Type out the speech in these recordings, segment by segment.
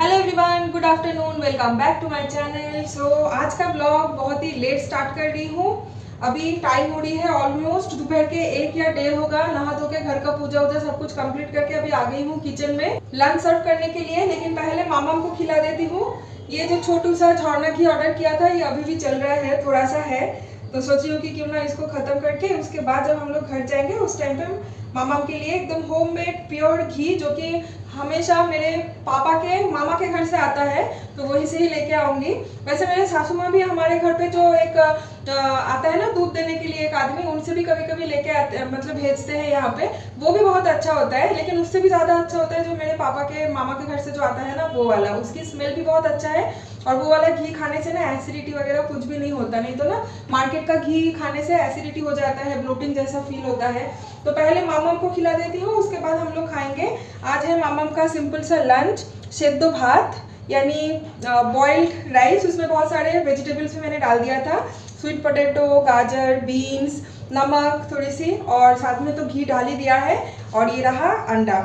Hello everyone, good afternoon, welcome back to my channel. So आज का blog बहुत ही let start कर रही हूँ। अभी टाइम हो रही है ऑलमोस्ट दोपहर के 1 या 1:30 होगा। नहा धो के घर का पूजा वूजा सब कुछ कंप्लीट करके अभी आ गई हूँ किचन में लंच सर्व करने के लिए। लेकिन पहले मामा को खिला देती हूँ। ये जो छोटू सा झरना घी ऑर्डर किया था ये अभी भी चल रहा है, थोड़ा सा है, तो सोची हूँ कि क्यों ना इसको खत्म करके उसके बाद जब हम लोग घर जाएंगे उस टाइम पे मामा के लिए एकदम होममेड प्योर घी, जो कि हमेशा मेरे पापा के मामा के घर से आता है, तो वहीं से ही लेके आऊंगी। वैसे मेरे सासू माँ भी हमारे घर पे जो एक आता है ना दूध देने के लिए एक आदमी, उनसे भी कभी कभी लेके आते, मतलब भेजते हैं यहाँ पे। वो भी बहुत अच्छा होता है, लेकिन उससे भी ज़्यादा अच्छा होता है जो मेरे पापा के मामा के घर से जो आता है ना वो वाला। उसकी स्मेल भी बहुत अच्छा है और वो वाला घी खाने से ना एसिडिटी वगैरह कुछ भी नहीं होता। नहीं तो ना मार्केट का घी खाने से एसिडिटी हो जाता है, ब्लोटिंग जैसा फील होता है। तो पहले मामा को खिला देती हूँ, उसके बाद हम लोग खाएंगे। आज है मामा का सिंपल सा लंच, सेद्धो भात यानी बॉइल्ड राइस। उसमें बहुत सारे वेजिटेबल्स भी मैंने डाल दिया था, स्वीट पोटैटो, गाजर, बीन्स, नमक थोड़ी सी, और साथ में तो घी डाल ही दिया है। और ये रहा अंडा।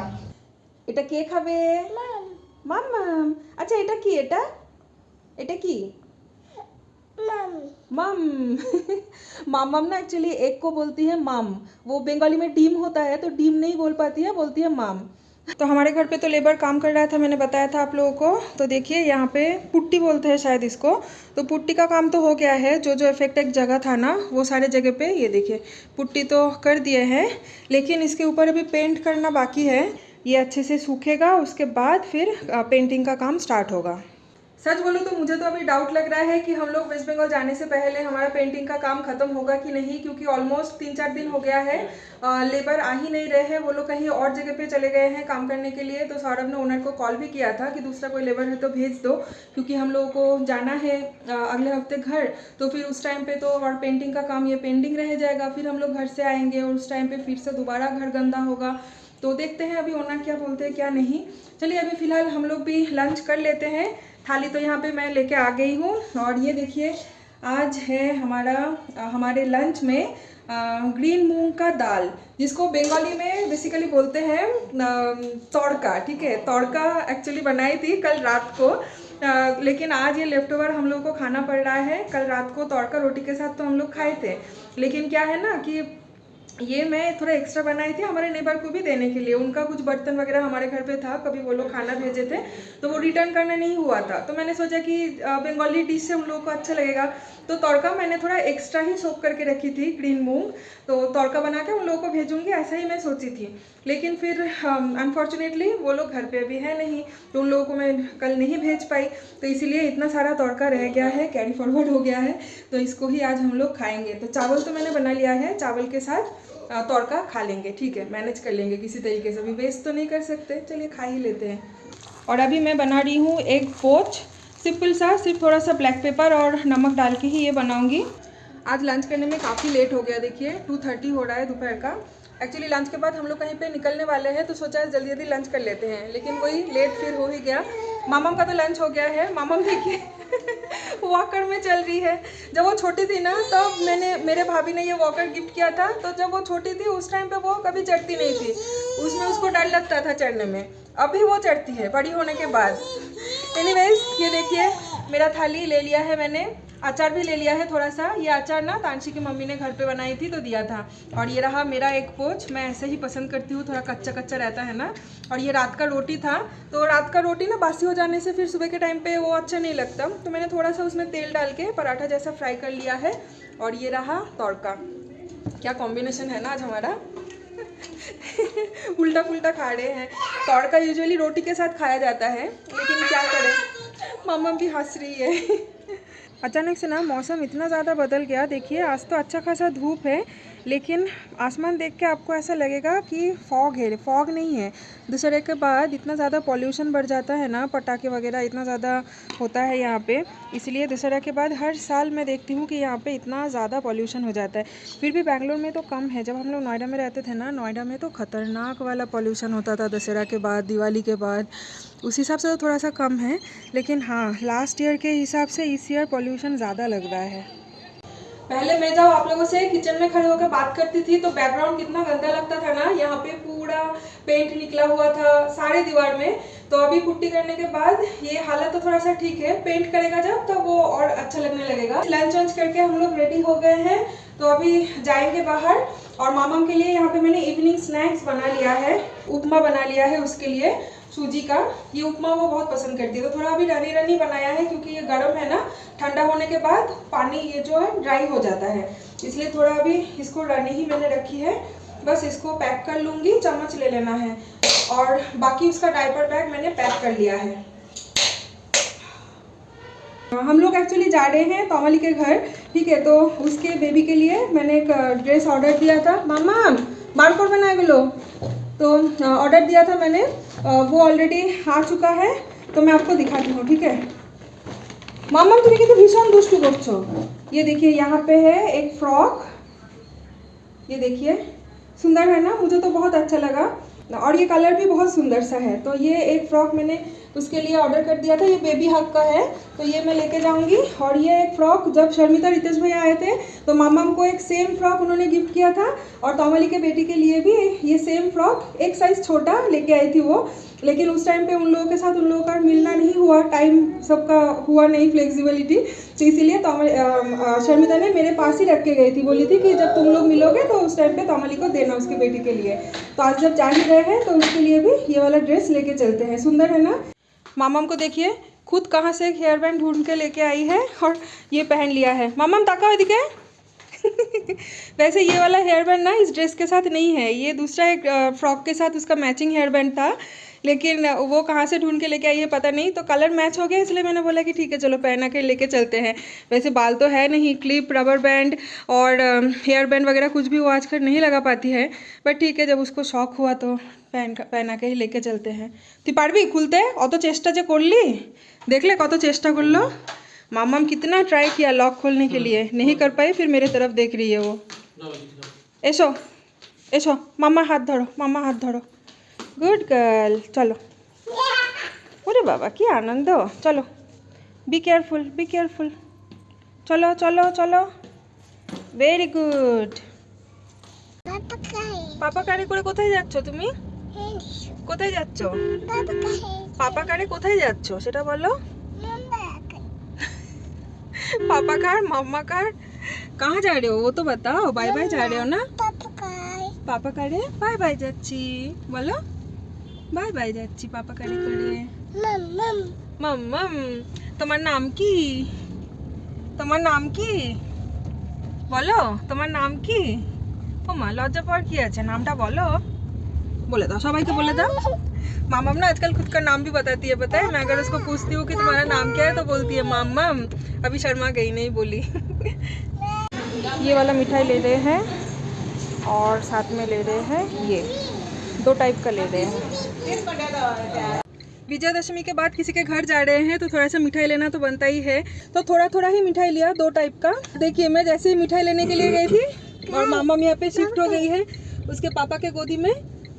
এটা কে খাবে? মাম্মাম। আচ্ছা এটা কি? এটা কি? मम। मामम ना एक्चुअली एक को बोलती है मम। वो बंगाली में डीम होता है तो डीम नहीं बोल पाती है, बोलती है मम। तो हमारे घर पे तो लेबर काम कर रहा था, मैंने बताया था आप लोगों को। तो देखिए यहाँ पे पुट्टी बोलते हैं शायद इसको। तो पुट्टी का काम तो हो गया है, जो जो इफेक्टेड जगह था ना वो सारे जगह पे ये देखिए पुट्टी तो कर दिए हैं। लेकिन इसके ऊपर अभी पेंट करना बाकी है। ये अच्छे से सूखेगा, उसके बाद फिर पेंटिंग का काम स्टार्ट होगा। सच बोलूँ तो मुझे तो अभी डाउट लग रहा है कि हम लोग वेस्ट बंगाल जाने से पहले हमारा पेंटिंग का काम खत्म होगा कि नहीं, क्योंकि ऑलमोस्ट 3-4 दिन हो गया है। लेबर आ ही नहीं रहे हैं, वो लोग कहीं और जगह पे चले गए हैं काम करने के लिए। तो सौरभ ने ओनर को कॉल भी किया था कि दूसरा कोई लेबर है तो भेज दो, क्योंकि हम लोगों को जाना है अगले हफ्ते घर। तो फिर उस टाइम पे तो और पेंटिंग का काम ये पेंडिंग रह जाएगा, फिर हम लोग घर से आएंगे और उस टाइम पे फिर से दोबारा घर गंदा होगा। तो देखते हैं अभी ओनर क्या बोलते हैं क्या नहीं। चलिए अभी फ़िलहाल हम लोग भी लंच कर लेते हैं। थाली तो यहाँ पे मैं लेके आ गई हूँ। और ये देखिए आज है हमारे लंच में ग्रीन मूंग का दाल, जिसको बंगाली में बेसिकली बोलते हैं तड़का। ठीक है, तड़का एक्चुअली बनाई थी कल रात को, लेकिन आज ये लेफ्ट ओवर हम लोग को खाना पड़ रहा है। कल रात को तड़का रोटी के साथ तो हम लोग खाए थे, लेकिन क्या है ना कि ये मैं थोड़ा एक्स्ट्रा बनाई थी हमारे नेबर को भी देने के लिए। उनका कुछ बर्तन वगैरह हमारे घर पे था, कभी वो लोग खाना भेजे थे तो वो रिटर्न करना नहीं हुआ था। तो मैंने सोचा कि बंगाली डिश से उन लोगों को अच्छा लगेगा, तो तड़का मैंने थोड़ा एक्स्ट्रा ही सोक करके रखी थी ग्रीन मूंग। तो तड़का बना के उन लोगों को भेजूंगी ऐसा ही मैं सोची थी। लेकिन फिर अनफॉर्चुनेटली वो लोग घर पे अभी है नहीं, तो उन लोगों को मैं कल नहीं भेज पाई। तो इसीलिए इतना सारा तड़का रह गया है, कैरी फॉरवर्ड हो गया है। तो इसको ही आज हम लोग खाएंगे। तो चावल तो मैंने बना लिया है, चावल के साथ तड़का खा लेंगे। ठीक है, मैनेज कर लेंगे किसी तरीके से, भी वेस्ट तो नहीं कर सकते, चलिए खा ही लेते हैं। और अभी मैं बना रही हूँ एग पोच, सिंपल सा, सिर्फ थोड़ा सा ब्लैक पेपर और नमक डाल के ही ये बनाऊंगी। आज लंच करने में काफ़ी लेट हो गया, देखिए 2:30 हो रहा है दोपहर का। एक्चुअली लंच के बाद हम लोग कहीं पे निकलने वाले हैं, तो सोचा जल्दी जल्दी लंच कर लेते हैं, लेकिन वही लेट फिर हो ही गया। मामम का तो लंच हो गया है। मामम देखिए वॉकर में चल रही है। जब वो छोटी थी ना तब मेरे भाभी ने ये वॉकर गिफ्ट किया था। तो जब वो छोटी थी उस टाइम पे वो कभी चढ़ती नहीं थी, उसमें उसको डर लगता था चढ़ने में। अभी वो चढ़ती है बड़ी होने के बाद। एनीवेज ये देखिए मेरा थाली ले लिया है मैंने, अचार भी ले लिया है थोड़ा सा। ये अचार ना तानशी की मम्मी ने घर पे बनाई थी तो दिया था। और ये रहा मेरा एक पोच, मैं ऐसे ही पसंद करती हूँ, थोड़ा कच्चा कच्चा रहता है ना। और ये रात का रोटी था, तो रात का रोटी ना बासी हो जाने से फिर सुबह के टाइम पे वो अच्छा नहीं लगता, तो मैंने थोड़ा सा उसमें तेल डाल के पराठा जैसा फ्राई कर लिया है। और ये रहा तड़का। क्या कॉम्बिनेशन है ना आज हमारा। उल्टा पुल्टा खा रहे हैं। तड़का यूजुअली रोटी के साथ खाया जाता है, लेकिन क्या करें, मम्मा भी हंस रही है। अचानक से ना मौसम इतना ज़्यादा बदल गया। देखिए आज तो अच्छा खासा धूप है, लेकिन आसमान देख के आपको ऐसा लगेगा कि फॉग है। फॉग नहीं है, दशहरे के बाद इतना ज़्यादा पॉल्यूशन बढ़ जाता है ना, पटाखे वगैरह इतना ज़्यादा होता है यहाँ पे, इसलिए दशहरा के बाद हर साल मैं देखती हूँ कि यहाँ पे इतना ज़्यादा पॉल्यूशन हो जाता है। फिर भी बेंगलोर में तो कम है। जब हम लोग नोएडा में रहते थे ना, नोएडा में तो ख़तरनाक वाला पॉल्यूशन होता था दशहरा के बाद, दिवाली के बाद। उस हिसाब से तो थोड़ा सा कम है, लेकिन हाँ लास्ट ईयर के हिसाब से इस ईयर पॉल्यूशन ज़्यादा लग रहा है। पहले मैं जब आप लोगों से किचन में खड़े होकर बात करती थी तो बैकग्राउंड कितना गंदा लगता था ना, यहाँ पे पूरा पेंट निकला हुआ था सारे दीवार में। तो अभी पुट्टी करने के बाद ये हालत तो थोड़ा सा ठीक है, पेंट करेगा जब तो वो और अच्छा लगने लगेगा। लंच वंच करके हम लोग रेडी हो गए हैं, तो अभी जाएंगे बाहर। और मामम के लिए यहाँ पे मैंने इवनिंग स्नैक्स बना लिया है, उपमा बना लिया है उसके लिए सूजी का। ये उपमा वो बहुत पसंद करती है, तो थोड़ा अभी रनी रनी बनाया है क्योंकि ये गर्म है ना, ठंडा होने के बाद पानी ये जो है ड्राई हो जाता है, इसलिए थोड़ा अभी इसको रनी ही मैंने रखी है। बस इसको पैक कर लूँगी, चम्मच ले लेना है। और बाकी उसका डायपर बैग मैंने पैक कर लिया है। हम लोग एक्चुअली जा रहे हैं तोमली के घर, ठीक है, तो उसके बेबी के लिए मैंने एक ड्रेस ऑर्डर दिया था। मामा बार कोड बनाए बोलो, तो ऑर्डर दिया था मैंने, वो ऑलरेडी आ चुका है, तो मैं आपको दिखाती हूँ, ठीक है। मामा तुम्हें कितने भीषण दुष्टू करछो। ये देखिए यहाँ पे है एक फ्रॉक, ये देखिए सुंदर है ना, मुझे तो बहुत अच्छा लगा और ये कलर भी बहुत सुंदर सा है। तो ये एक फ्रॉक मैंने उसके लिए ऑर्डर कर दिया था, ये बेबी हक का है, तो ये मैं लेके जाऊंगी। और ये एक फ्रॉक जब शर्मिता रितेश भैया आए थे तो मामा को एक सेम फ्रॉक उन्होंने गिफ्ट किया था, और तोमली के बेटी के लिए भी ये सेम फ्रॉक एक साइज़ छोटा लेके आई थी वो, लेकिन उस टाइम पे उन लोगों के साथ उन लोगों का मिलना नहीं हुआ, टाइम सबका हुआ नहीं, फ्लेक्सिबिलिटी, तो इसीलिए शर्मिता ने मेरे पास ही रख के गई थी, बोली थी कि जब तुम लोग मिलोगे तो उस टाइम पे तोमली को देना उसकी बेटी के लिए। तो आज जब जा ही रहे हैं तो उसके लिए भी ये वाला ड्रेस लेके चलते हैं। सुंदर है ना। मामम को देखिए खुद कहाँ से एक हेयर बैंड ढूंढ के लेके आई है और ये पहन लिया है। मामम ताका हुआ दिखे वैसे ये वाला हेयर बैंड ना इस ड्रेस के साथ नहीं है, ये दूसरा एक फ्रॉक के साथ उसका मैचिंग हेयर बैंड था, लेकिन वो कहाँ से ढूंढ के लेके आई है पता नहीं। तो कलर मैच हो गया, इसलिए मैंने बोला कि ठीक है चलो पहना के लेके चलते हैं। वैसे बाल तो है नहीं, क्लिप, रबर बैंड और हेयर बैंड वगैरह कुछ भी वो आजकल नहीं लगा पाती है, बट ठीक है जब उसको शौक हुआ तो पहना के ही लेके चलते हैं। तुई पारबी खुलते অত চেষ্টা যে করলি, देख ले কত চেষ্টা করলো। मामम कितना ट्राई किया लॉक खोलने के लिए, नहीं कर पाई, फिर मेरे तरफ देख रही है वो। एसो एसो, मामा हाथ धरो, मामा हाथ धरो, गुड गर्ल। चलो अरे बाबा কি आनंद, चलो बी केयरफुल, बी केयरफुल, चलो चलो चलो, वेरी गुड। पापा कारे করে কোথায় যাচ্ছো তুমি? কোথায় যাচ্ছো? পাপা কারে কোথায় যাচ্ছো সেটা বলো। पापा कार, मम्मा कार, कहाँ जा रहे हो वो तो बताओ। बाय बाय जा रहे हो ना? पापा कारे बाय बाय যাচ্ছি বলো, বাই বাই যাচ্ছি পাপা কারে করে। মাম্মাম তোমার নাম কি? তোমার নাম কি বলো, তোমার নাম কি? ও মা লজ্জা পাওয়ার কি আছে, নামটা বলো, बोले दो সবাইকে बोले दो। मामम ना आजकल खुद का नाम भी बताती है, पता है। मैं अगर उसको पूछती हूँ कि तुम्हारा नाम क्या है तो बोलती है मामम। अभी शर्मा गई, नहीं बोली। ये वाला मिठाई ले रहे हैं और साथ में ले रहे हैं ये दो टाइप का ले रहे हैं। विजयादशमी के बाद किसी के घर जा रहे हैं तो थोड़ा सा मिठाई लेना तो बनता ही है, तो थोड़ा थोड़ा ही मिठाई लिया, दो टाइप का। देखिए मैं जैसे ही मिठाई लेने के लिए गई थी और मामम यहाँ पे शिफ्ट हो गई है उसके पापा के गोदी में,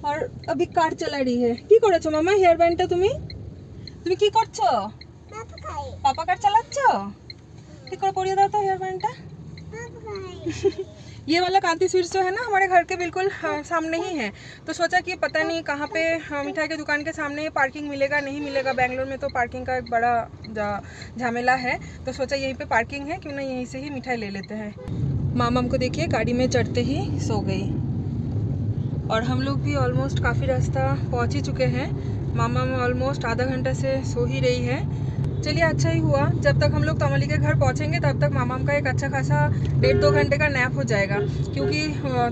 और अभी कार चला रही है। কি করেছো মামা হেয়ার ব্যান্ডটা তুমি? তুমি কি করছো? পাপা কার চালাচ্ছো? ঠিক করে পরিয়ে দাও তো হেয়ার ব্যান্ডটা। ये वाला कांति स्वीट्स जो है ना हमारे घर के बिल्कुल सामने ही है, तो सोचा कि पता नहीं कहाँ पे मिठाई की दुकान के सामने पार्किंग मिलेगा नहीं मिलेगा। बेंगलोर में तो पार्किंग का एक बड़ा झमेला है, तो सोचा यहीं पे पार्किंग है, क्यों ना यहीं से ही मिठाई ले लेते हैं। मामम को देखिए गाड़ी में चढ़ते ही सो गई, और हम लोग भी ऑलमोस्ट काफ़ी रास्ता पहुंच ही चुके हैं। मामम ऑलमोस्ट आधा घंटा से सो ही रही है। चलिए अच्छा ही हुआ, जब तक हम लोग तोमली के घर पहुंचेंगे तब तक मामम का एक अच्छा खासा 1.5-2 घंटे का नैप हो जाएगा, क्योंकि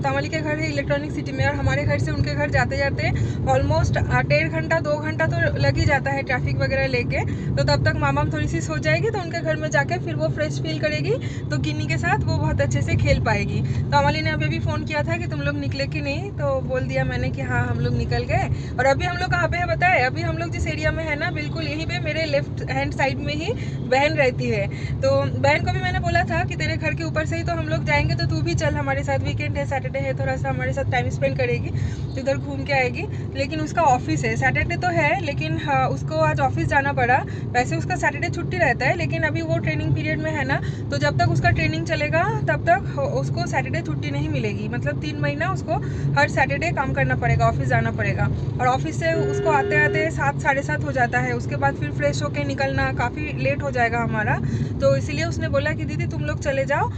तोमली के घर है इलेक्ट्रॉनिक सिटी में, और हमारे घर से उनके घर जाते जाते ऑलमोस्ट 1.5 घंटा 2 घंटा तो लग ही जाता है ट्रैफिक वगैरह लेके। तो तब तक मामम थोड़ी सी सो जाएगी, तो उनके घर में जाके फिर वो फ्रेश फील करेगी, तो गिन्नी के साथ वो बहुत अच्छे से खेल पाएगी। तोमली ने अभी भी फ़ोन किया था कि तुम लोग निकले कि नहीं, तो बोल दिया मैंने कि हाँ हम लोग निकल गए। और अभी हम लोग कहाँ पे है बताए, अभी हम लोग जिस एरिया में है ना बिल्कुल यहीं पे मेरे लेफ्ट हैंड साइड में ही बहन रहती है। तो बहन को भी मैंने बोला था कि तेरे घर के ऊपर से ही तो हम लोग जाएंगे, तो तू भी चल हमारे साथ, वीकेंड है, सैटरडे है, थोड़ा सा हमारे साथ टाइम स्पेंड करेगी, तो इधर घूम के आएगी। लेकिन उसका ऑफिस है, सैटरडे तो है लेकिन उसको आज ऑफिस जाना पड़ा। वैसे उसका सैटरडे छुट्टी रहता है लेकिन अभी वो ट्रेनिंग पीरियड में है ना, तो जब तक उसका ट्रेनिंग चलेगा तब तक उसको सैटरडे छुट्टी नहीं मिलेगी। मतलब 3 महीना उसको हर सैटरडे काम करना पड़ेगा, ऑफिस जाना पड़ेगा। और ऑफिस से उसको आते आते 7 साढ़े 7 हो जाता है। उसके बाद फिर फ्रेश होके निकलना काफ़ी लेट हो जाएगा हमारा। तो इसीलिए उसने बोला कि दीदी तुम लोग चले जाओ,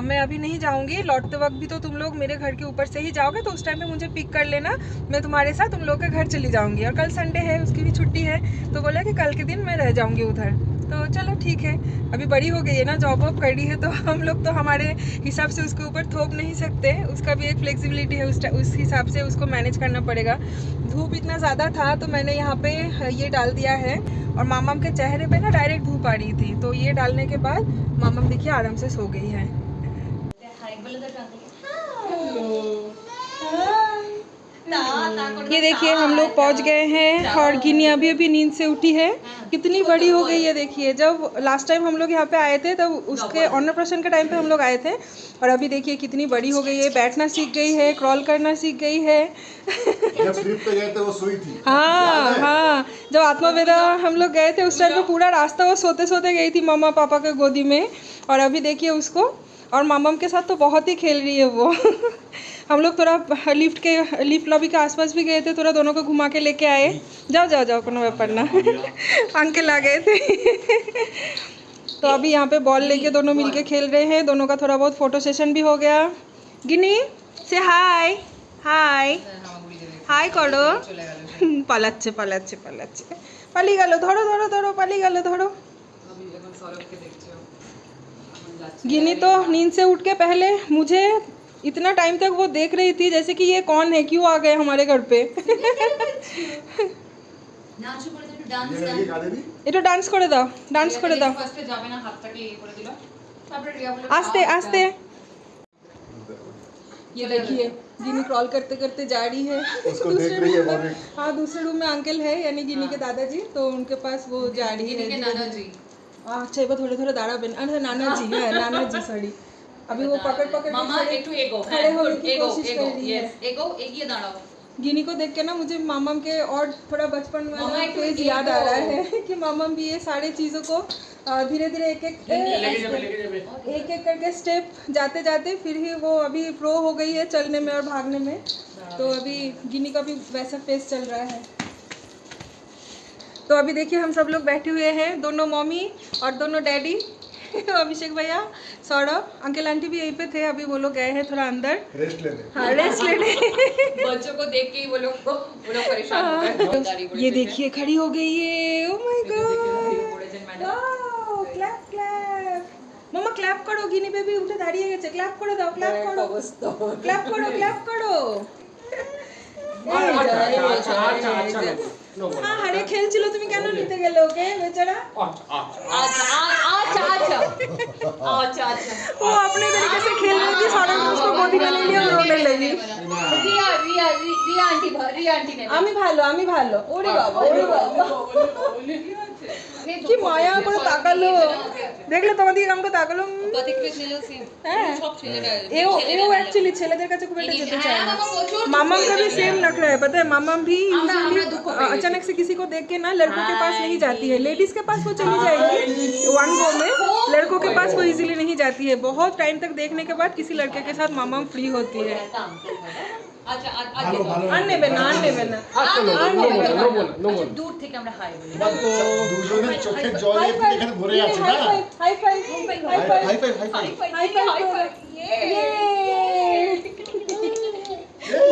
मैं अभी नहीं जाऊँगी, लौटते वक्त भी तो तुम लोग मेरे घर के ऊपर से ही जाओगे, तो उस टाइम पे मुझे पिक कर लेना, मैं तुम्हारे साथ तुम लोग के घर चली जाऊँगी। और कल संडे है, उसकी भी छुट्टी है, तो बोला कि कल के दिन मैं रह जाऊँगी उधर। तो चलो ठीक है, अभी बड़ी हो गई है ना, जॉब वॉब कर ली है, तो हम लोग तो हमारे हिसाब से उसके ऊपर थोप नहीं सकते। उसका भी एक फ्लेक्सिबिलिटी है, उस हिसाब से उसको मैनेज करना पड़ेगा। धूप इतना ज़्यादा था तो मैंने यहाँ पे ये डाल दिया है, और मामम के चेहरे पे ना डायरेक्ट धूप आ रही थी, तो ये डालने के बाद मामम देखिए आराम से सो गई है। ये देखिए हम लोग पहुंच गए हैं और गिनी अभी अभी नींद से उठी है। कितनी बड़ी हो गई है देखिए। जब लास्ट टाइम हम लोग यहाँ पे आए थे तब उसके अन्नप्राशन के टाइम पे हम लोग आए थे, और अभी देखिए कितनी बड़ी हो गई है, बैठना सीख गई है, क्रॉल करना सीख गई है। जब ट्रिप पे गए थे वो सोई थी। हाँ हाँ, जब आत्मावेदा हम लोग गए थे उस टाइम पे पूरा रास्ता वो सोते सोते गई थी मम्मा पापा के गोदी में, और अभी देखिए उसको, और मामम के साथ तो बहुत ही खेल रही है वो। हम लोग थोड़ा लिफ्ट लॉबी के आसपास भी गए थे, थोड़ा दोनों को घुमा के लेके आए। जाओ जाओ जाओ, कोनो व्यापार ना। अंकल आ गए थे। तो अभी यहाँ पे बॉल लेके दोनों मिलके खेल रहे हैं, दोनों का थोड़ा बहुत फोटो सेशन भी हो गया। गिनी से हाय हाय हाय करो। পালাচ্ছে পালাচ্ছে পালাচ্ছে, পালিয়ে গেল, ধরো ধরো ধরো, পালিয়ে গেল, ধরো। गिनी तो नींद से उठ के पहले मुझे इतना टाइम तक वो देख रही थी जैसे कि ये कौन है, क्यों आ गए हमारे घर पे। একটু ডান্স করে দাও, ডান্স করে দাও, आस्ते आस्ते। ये देखिए गिनी क्रॉल करते करते जा रही है। उसको देख रही है। हाँ, दूसरे रूम में अंकल है यानी गिनी के दादाजी, तो उनके पास वो जा रही है। अच्छा, এবার ধরে ধরে দাঁড়াবেন। আরে नाना जी है, नाना जी सॉरी। अभी वो पकड़ पकड़ मामा एकटू एगो, खड़े होने की एगो कोशिश एगो कर रही है। यस एगो एगिए दाঁড়াও। गिनी को देख के ना मुझे मामम के और थोड़ा बचपन वाला मामा एक फेज याद आ रहा है कि मामम भी ये सारे चीज़ों को धीरे धीरे एक एक करके स्टेप जाते जाते फिर ही वो अभी प्रो हो गई है चलने में और भागने में। तो अभी गिनी का भी वैसा फेस चल रहा है। तो अभी देखिए हम सब लोग बैठे हुए हैं, दोनों मम्मी और दोनों डैडी, अभिषेक भैया, सौरभ, अंकल आंटी भी यहीं पे थे। अभी वो लोग गए हैं थोड़ा अंदर रेस्ट लेने। हाँ, रेस्ट लेने। बच्चों को देख के ही वो लोग परेशान हो गए। बहुत गाली गलौज ये देखे। देखिए खड़ी हो गई है। ओह माय गॉड, बड़े जन मैडम। Wow, clap clap. मामा क्लैप करो, गिनी बेबी उठे दाঁড়িয়ে গেছে, ক্ল্যাপ করে দাও, ক্ল্যাপ করো, ক্ল্যাপ করো, ক্ল্যাপ করো। हाँ, हरे খেলছিল, তুমি কেন নিতে গেলে ওকে বেচারা? अच्छा अच्छा वो अपने तरीके से खेल रही थी, सौरभ ने उसको गोदी में ले लिया और रोने लगी। रिया आंटी ने আমি ভালো, আমি ভালো। ওরে বাবা, ওরে বাবা, কি মায়া করে তাকালো, দেখলে তোমার দিকে আমাকে তাকালো। হ্যাঁ, এও एक्चुअली ছেলেদের কাছে খুব একটা যেতে চায় না। मामम का भी सेम नखरा है, पता है, मामम भी यूजुअली अचानक से किसी को देख के ना लड़कों के पास नहीं जाती है, लेडीज के पास वो चली जाएगी वन गो में, लड़कों के पास वो इजीली नहीं जाती है। बहुत टाइम तक देखने के बाद किसी लड़के के साथ मामम फ्री होती है। আচ্ছা আননে বেনা, আননে বেনা, দূর থেকে আমরা হাই বলি। দুজনের চোখের জল এখানে ভরে আছে না। High five, high five, high five, high five. High five.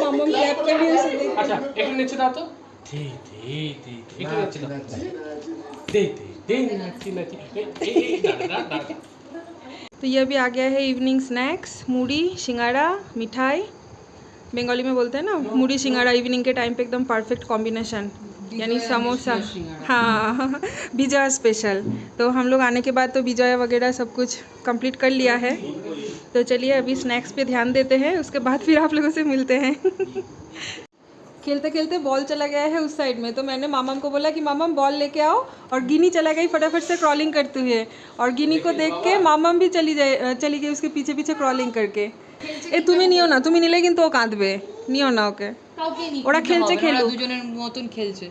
मामम क्लैप कर रही है उसे देख। আচ্ছা একটু নিচে দাও তো। দে দে দে একটু নিচে দাও। দে দে দে নাচি নাচি এই দাঁড়া। तो ये अभी आ गया है इवनिंग स्नैक्स, मूढ़ी, सिंगाड़ा, मिठाई, बंगाली में बोलते हैं ना मूढ़ी सिंगाड़ा। इवनिंग के टाइम पे एकदम परफेक्ट कॉम्बिनेशन, यानी समोसा। हाँ, विजय स्पेशल। तो हम लोग आने के बाद तो विजय वगैरह सब कुछ कंप्लीट कर लिया है। तो चलिए अभी स्नैक्स पे ध्यान देते हैं, उसके बाद फिर आप लोगों से मिलते हैं। खेलते खेलते बॉल चला गया है उस साइड में, तो मैंने मामम को बोला कि मामम बॉल लेके आओ, और गिनी चला गई फटाफट से क्रॉलिंग करते हुए, और गिनी को देख के मामम भी चली गई उसके पीछे पीछे क्रॉलिंग करके। ए তুমি নিও না, তুমি নিলে কিন্তু ও কাঁদবে, নিও না ওকে, ওরা খেলছে খেলুক। দুজনের মতন খেলছে,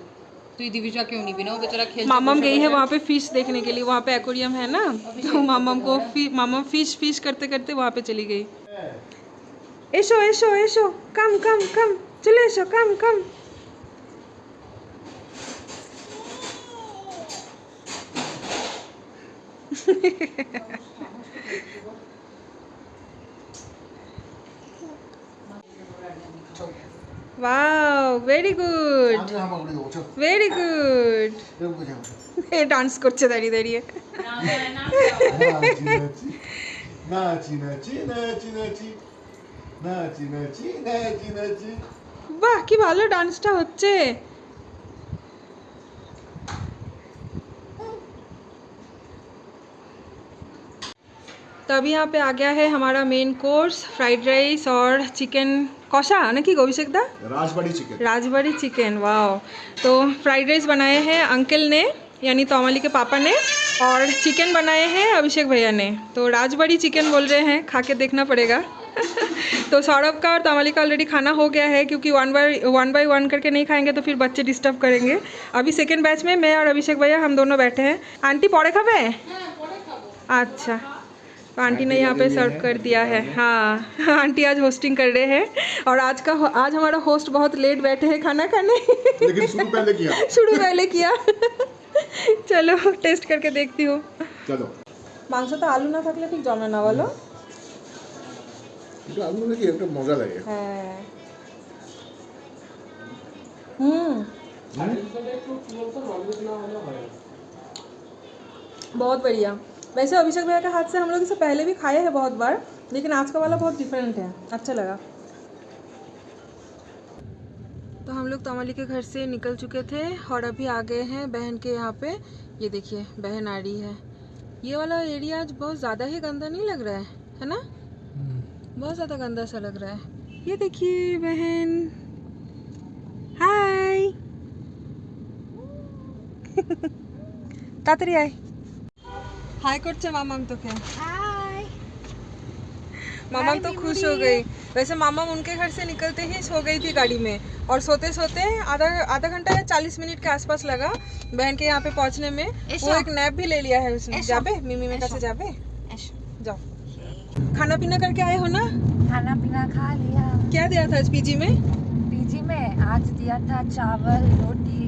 তুই দিবিশাকেও নিবি না, ও বেচারা খেলছে। मामम गई है वहाँ पे फिश देखने के लिए, वहाँ पे एक्वेरियम है ना, तो मामम फिश करते करते वहाँ पे चली गई। एशो एशो एशो, कम कम कम, चले एशो, come come. Wow, very good, very good. ये डांस করছে দাঁড়িয়ে দাঁড়িয়ে। বাহ, কি ভালো ডান্সটা হচ্ছে। तो अभी यहाँ पे आ गया है हमारा मेन कोर्स, फ्राइड राइस और चिकन कौशा ना कि अभिषेक दा, राजबाड़ी चिकन। वाओ। तो फ्राइड राइस बनाए हैं अंकल ने, यानी तोमाली के पापा ने, और चिकन बनाए हैं अभिषेक भैया ने। तो राजबाड़ी चिकन बोल रहे हैं, खा के देखना पड़ेगा। तो सौरभ का और तोमाली का ऑलरेडी खाना हो गया है, क्योंकि वन बाय वन करके नहीं खाएंगे तो फिर बच्चे डिस्टर्ब करेंगे। अभी सेकेंड बैच में मैं और अभिषेक भैया हम दोनों बैठे हैं। आंटी पौड़े खाबे? अच्छा, तो आंटी ने यहाँ पे सर्व कर दिया है। हाँ, आंटी आज होस्टिंग कर रहे हैं, और आज हमारा होस्ट बहुत लेट बैठे हैं खाना खाने, लेकिन शुरू पहले किया। चलो टेस्ट करके देखती हूँ। चलो। মাংসটা আলু না থাকলে ঠিক জমে না, বলো? এটা আলু নাকি একটা মজা লাগে। হ্যাঁ। बहुत बढ़िया। वैसे अभिषेक भैया के हाथ से हम लोग इसे पहले भी खाए हैं बहुत बार, लेकिन आज का वाला बहुत डिफरेंट है, अच्छा लगा। तो हम लोग तोमाली के घर से निकल चुके थे और अभी आ गए हैं बहन के यहाँ पे। ये देखिए बहन आ रही है। ये वाला एरिया आज बहुत ज़्यादा ही गंदा नहीं लग रहा है ना? बहुत ज़्यादा गंदा सा लग रहा है। ये देखिए बहन, हाय। तातरी आए, हाय करছে मामाम तो क्या? हाय। मामाम तो खुश हो गई। वैसे मामाम उनके घर से निकलते ही सो गई थी गाड़ी में, और सोते सोते आधा घंटा या 40 मिनट के आसपास लगा बहन के यहाँ पे पहुँचने में। वो एक नैप भी ले लिया है उसने। जाबे मिमी में कैसे जाबे? जाओ। खाना पीना करके आए हो ना? खाना पीना खा लिया। क्या दिया था आज पीजी में? पीजी में आज दिया था चावल, रोटी,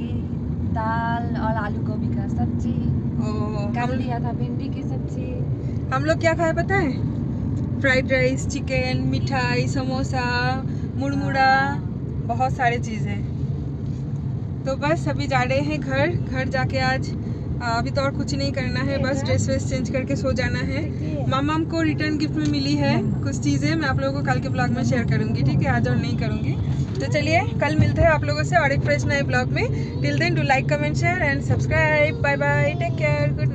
दाल और आलू गोभी का सब्जी। कल दिया था भिंडी की सब्जी। हम लोग क्या खाए पता है? फ्राइड राइस, चिकन, मिठाई, समोसा, मुड़मुड़ा, बहुत सारे चीज़ें। तो बस अभी जा रहे हैं घर जाके आज अभी तो और कुछ नहीं करना है, बस ड्रेस वेस चेंज करके सो जाना है। मामाम को रिटर्न गिफ्ट में मिली है कुछ चीज़ें, मैं आप लोगों को कल के ब्लॉग में शेयर करूँगी, ठीक है? आज और नहीं करूँगी। तो चलिए कल मिलते हैं आप लोगों से और एक फ्रेश नए ब्लॉग में। Till then do like, comment, share and subscribe. Bye bye, take care, good